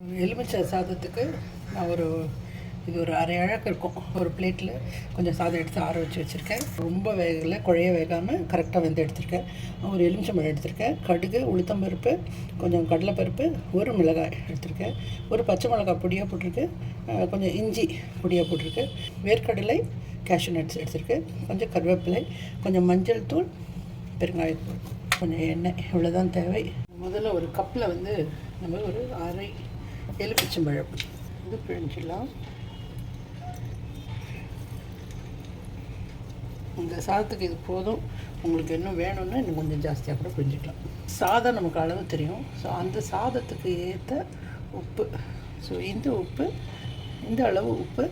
எலுமிச்சை சாதத்துக்கு நான் இது ஒரு அரை அழகு இருக்கும். ஒரு பிளேட்டில் கொஞ்சம் சாதம் எடுத்து ஆற வச்சு வச்சுருக்கேன். ரொம்ப வேகலை, குழைய வேகாமல் கரெக்டாக வெந்து எடுத்திருக்கேன். ஒரு எலுமிச்சம்பழம் எடுத்திருக்கேன், கடுகு, உளுத்தம்பருப்பு, கொஞ்சம் கடலைப்பருப்பு, ஒரு மிளகாய் எடுத்திருக்கேன், ஒரு பச்சை மிளகாய் பொடியாக போட்டிருக்கு, கொஞ்சம் இஞ்சி பொடியாக போட்டிருக்கு, வேர்க்கடலை, கேஷ்யூ நட்ஸ் எடுத்திருக்கு, கொஞ்சம் கருவேப்பிலை, கொஞ்சம் மஞ்சள் தூள், பெருங்காயத்தூள், கொஞ்சம் எண்ணெய், இவ்வளோதான் தேவை. முதல்ல ஒரு கப்பில் நம்ம ஒரு அரை எலுமிச்சம்பழம் இது பிழிஞ்சிடலாம். இந்த சாதத்துக்கு இது போதும். உங்களுக்கு இன்னும் வேணும்னா இன்னும் கொஞ்சம் ஜாஸ்தியாக கூட பிழிஞ்சிக்கலாம். சாதம் நமக்கு அளவு தெரியும். ஸோ அந்த சாதத்துக்கு ஏற்ற உப்பு, ஸோ இந்த அளவு உப்பு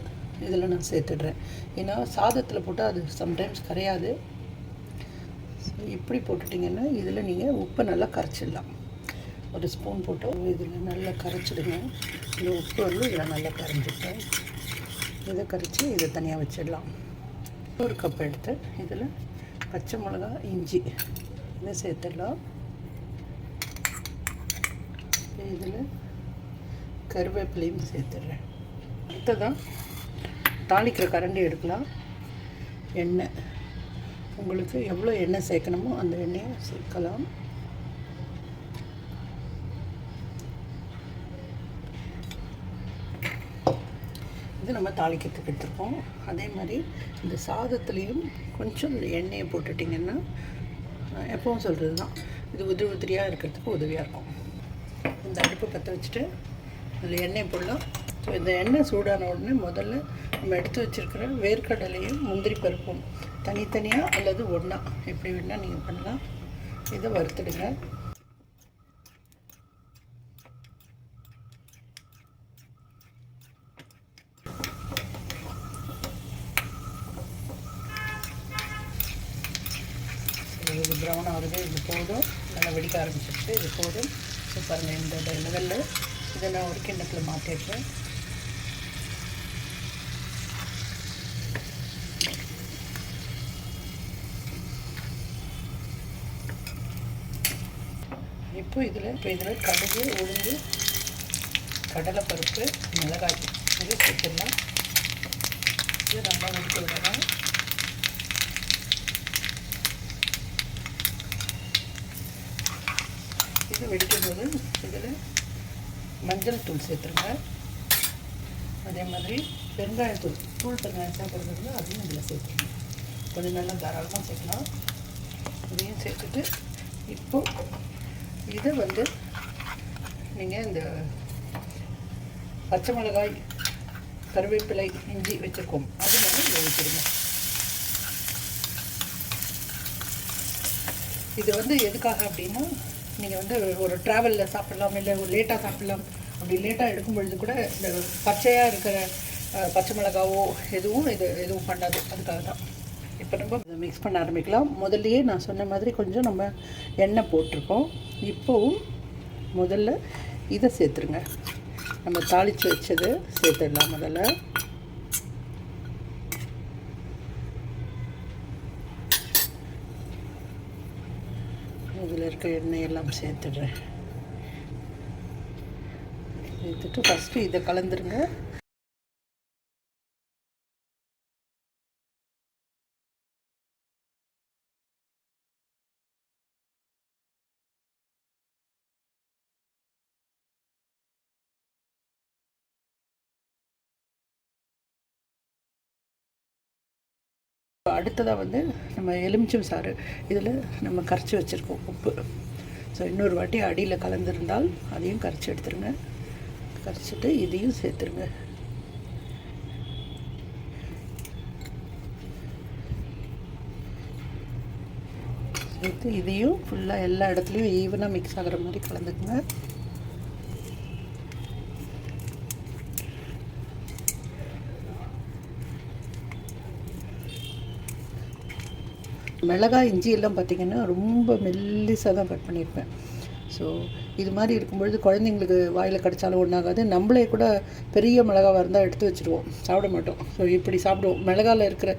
இதில் நான் சேர்த்துடுறேன். ஏன்னா சாதத்தில் போட்டால் அது சம்டைம்ஸ் கரையாது. ஸோ இப்படி போட்டுட்டிங்கன்னா இதில் நீங்கள் உப்பை நல்லா கரைச்சிடலாம். ஒரு ஸ்பூன் போட்டு இதில் நல்லா கரைச்சிடுங்க. இந்த உப்பு இதில் நல்லா கரைஞ்சிட்டேன். இதை கரைச்சி இதை தனியாக வச்சிடலாம். ஒரு கப் எடுத்து இதில் பச்சை மிளகா, இஞ்சி இதை சேர்த்துடலாம். இதில் கருவேப்பிலையும் சேர்த்துடுறேன். அடுத்ததான் தாளிக்கிற கரண்டி எடுக்கலாம். எண்ணெய், உங்களுக்கு எவ்வளோ எண்ணெய் சேர்க்கணுமோ அந்த எண்ணெயை சேர்க்கலாம். இது நம்ம தாளிக்கிறதுக்கு எடுத்துருக்கோம். அதே மாதிரி இந்த சாதத்துலேயும் கொஞ்சம் எண்ணெயை போட்டுட்டிங்கன்னா, எப்பவும் சொல்கிறது தான், இது உதிரியாக இருக்கிறதுக்கு உதவியாக இருக்கும். இந்த அடுப்பு பற்ற வச்சுட்டு அதில் எண்ணெய் போடலாம். ஸோ இந்த எண்ணெய் சூடான உடனே முதல்ல நம்ம எடுத்து வச்சுருக்கிற வேர்க்கடலையும் முந்திரி பருப்பும் தனித்தனியாக அல்லது ஒன்றா எப்படி வேணால் நீங்கள் பண்ணலாம். இதை வறுத்துடுங்க. இது ப்ரௌன் ஆகுது, இது போதும். நல்லா வெடிக்க ஆரம்பிச்சிருச்சு, இது போதும். ஸோ பாருங்கள், இந்த லெவலில் இதை நான் ஒரு கிண்ணத்தில் மாற்றிடுறேன். இப்போ இதில் கடுகு, உளுந்து, கடலைப்பருப்பு, மிளகாய் இது சேர்த்துடலாம். இது நல்லா வெடிக்க விடலாம். இது வெடிக்கும்போது இதில் மஞ்சள் தூள் சேர்த்துருங்க. அதே மாதிரி பெருங்காயத்தூள், பெருங்காயம் சாப்பிட்றதுக்கு அதையும் இதில் சேர்த்துருங்க. கொஞ்சம் நல்லா தாராளமாக சேர்க்கலாம். இதையும் சேர்த்துட்டு இப்போ இதை நீங்கள் இந்த பச்சை மிளகாய், கருவேப்பிலை, இஞ்சி வச்சுருக்கோம், அது மாதிரி இதை வச்சுருங்க. இது எதுக்காக அப்படின்னா, நீங்கள் ஒரு ட்ராவலில் சாப்பிட்லாம், இல்லை ஒரு லேட்டாக சாப்பிட்லாம். அப்படி லேட்டாக எடுக்கும் பொழுது கூட இந்த பச்சையாக இருக்கிற பச்சை மிளகாவோ எதுவும் பண்ணாது. அதுக்காக தான். இப்போ நம்ம இதை மிக்ஸ் பண்ண ஆரம்பிக்கலாம். முதல்லையே நான் சொன்ன மாதிரி கொஞ்சம் நம்ம எண்ணெய் போட்டிருக்கோம். இப்போவும் முதல்ல இதை சேர்த்துருங்க. நம்ம தாளித்து வச்சது சேர்த்துடலாம். முதல்ல இதில் இருக்க எண்ணெயெல்லாம் சேர்த்துடுறேன். சேர்த்துட்டு ஃபஸ்ட்டு இதை கலந்துருங்க. அடுத்ததாக நம்ம எலுமிச்சம் சாறு இதில் நம்ம கரைச்சி வச்சுருக்கோம் உப்பு. ஸோ இன்னொரு வாட்டி அடியில் கலந்துருந்தால் அதையும் கரைச்சி எடுத்துருங்க. கரைச்சிட்டு இதையும் சேர்த்துருங்க. சேர்த்து இதையும் ஃபுல்லாக எல்லா இடத்துலையும் ஈவனாக மிக்ஸ் ஆகிற மாதிரி கலந்துக்குங்க. மிளகாய், இஞ்சி எல்லாம் பார்த்திங்கன்னா ரொம்ப மெல்லிசாக தான் கட் பண்ணியிருப்பேன். ஸோ இது மாதிரி இருக்கும்பொழுது குழந்தைங்களுக்கு வாயில் கடித்தாலும் ஒன்றாகாது. நம்மளே கூட பெரிய மிளகாவாக இருந்தால் எடுத்து வச்சுருவோம், சாப்பிட மாட்டோம். ஸோ இப்படி சாப்பிடுவோம். மிளகாவில் இருக்கிற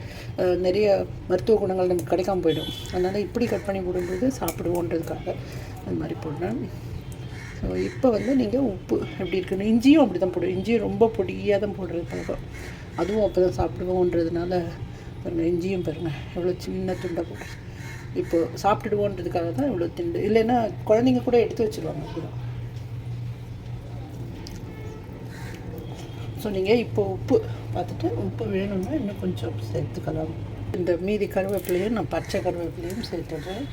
நிறைய மருத்துவ குணங்கள் நமக்கு கிடைக்காம போயிடும். அதனால் இப்படி கட் பண்ணி போடும்போது சாப்பிடுவோன்றதுக்காக அது மாதிரி போடுறேன். ஸோ இப்போ வந்து நீங்கள் உப்பு எப்படி இருக்குன்னு, இஞ்சியும் அப்படி தான் போடுவோம். இஞ்சியும் ரொம்ப பொடியாக தான் போடுறது பழக்கம். அதுவும் அப்போ தான் சாப்பிடுவோன்றதுனால பாருங்கள், இஞ்சியும் பாருங்கள் எவ்வளோ சின்ன துண்டாக போட்டு. இப்போது சாப்பிட்டுடுவோன்றதுக்காக தான் இவ்வளோ திண்டு, இல்லைன்னா குழந்தைங்க கூட எடுத்து வச்சுருவாங்க கூட. ஸோ நீங்கள் இப்போ உப்பு பார்த்துட்டு, உப்பு வேணும்னா இன்னும் கொஞ்சம் சேர்த்துக்கலாம். இந்த மீதி கருவேப்பிலையும் நான் பச்சை கருவேப்பிலையும் சேர்த்துடுறேன்.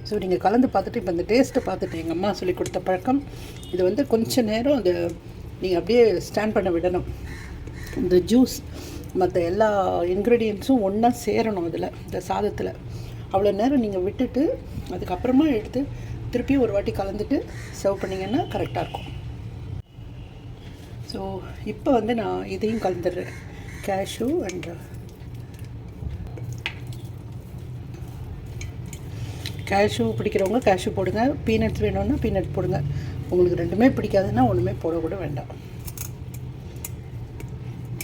ஸோ நீங்கள் கலந்து பார்த்துட்டு, இப்போ இந்த டேஸ்ட்டை பார்த்துட்டு, எங்கள் அம்மா சொல்லி கொடுத்த பழக்கம் இது வந்து கொஞ்சம் நேரம் அந்த நீங்கள் அப்படியே ஸ்டாண்ட் பண்ண விடணும். இந்த ஜூஸ் மற்ற எல்லா இன்க்ரீடியன்ட்ஸும் ஒன்றா சேரணும் அதில், இந்த சாதத்தில். அவ்வளோ நேரம் நீங்கள் விட்டுட்டு அதுக்கப்புறமா எடுத்து திருப்பி ஒரு வாட்டி கலந்துட்டு சர்வ் பண்ணிங்கன்னா கரெக்டாக இருக்கும். ஸோ இப்போ வந்து நான் இதையும் கலந்துடுறேன், கேஷ்யூ அண்ட் கேஷ்யூ பிடிக்கிறவங்க கேஷ்யூ போடுங்க, பீனட்ஸ் வேணும்னா பீனட் போடுங்க. உங்களுக்கு ரெண்டுமே பிடிக்காதுன்னா ஒன்றுமே போடக்கூட வேண்டாம்.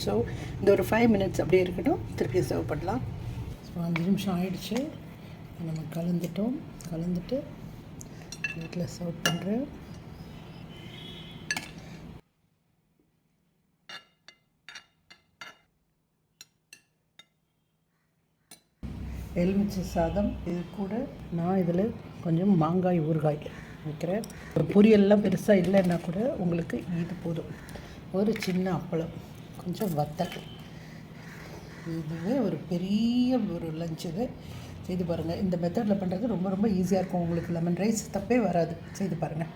ஸோ இந்த ஒரு 5 minutes அப்படியே இருக்கட்டும், திருப்பி சர்வ் பண்ணலாம். ஸோ 5 நிமிஷம் ஆயிடுச்சு, நம்ம கலந்துட்டோம். கலந்துட்டு வீட்டில் சர்வ் பண்ணுறேன். எலுமிச்சை சாதம், இது கூட நான் இதில் கொஞ்சம் மாங்காய் ஊறுகாய் வைக்கிறேன். பொரியல்லாம் பெருசாக இல்லைன்னா கூட உங்களுக்கு இது போதும். ஒரு சின்ன அப்பளம், கொஞ்சம் வத்தல். இதுவே ஒரு பெரிய ஒரு லஞ்ச். இது செய்து பாருங்கள். இந்த மெத்தடில் பண்ணுறது ரொம்ப ரொம்ப ஈஸியாக இருக்கும் உங்களுக்கு. லெமன் ரைஸ் தப்பே வராது, செய்து பாருங்கள்.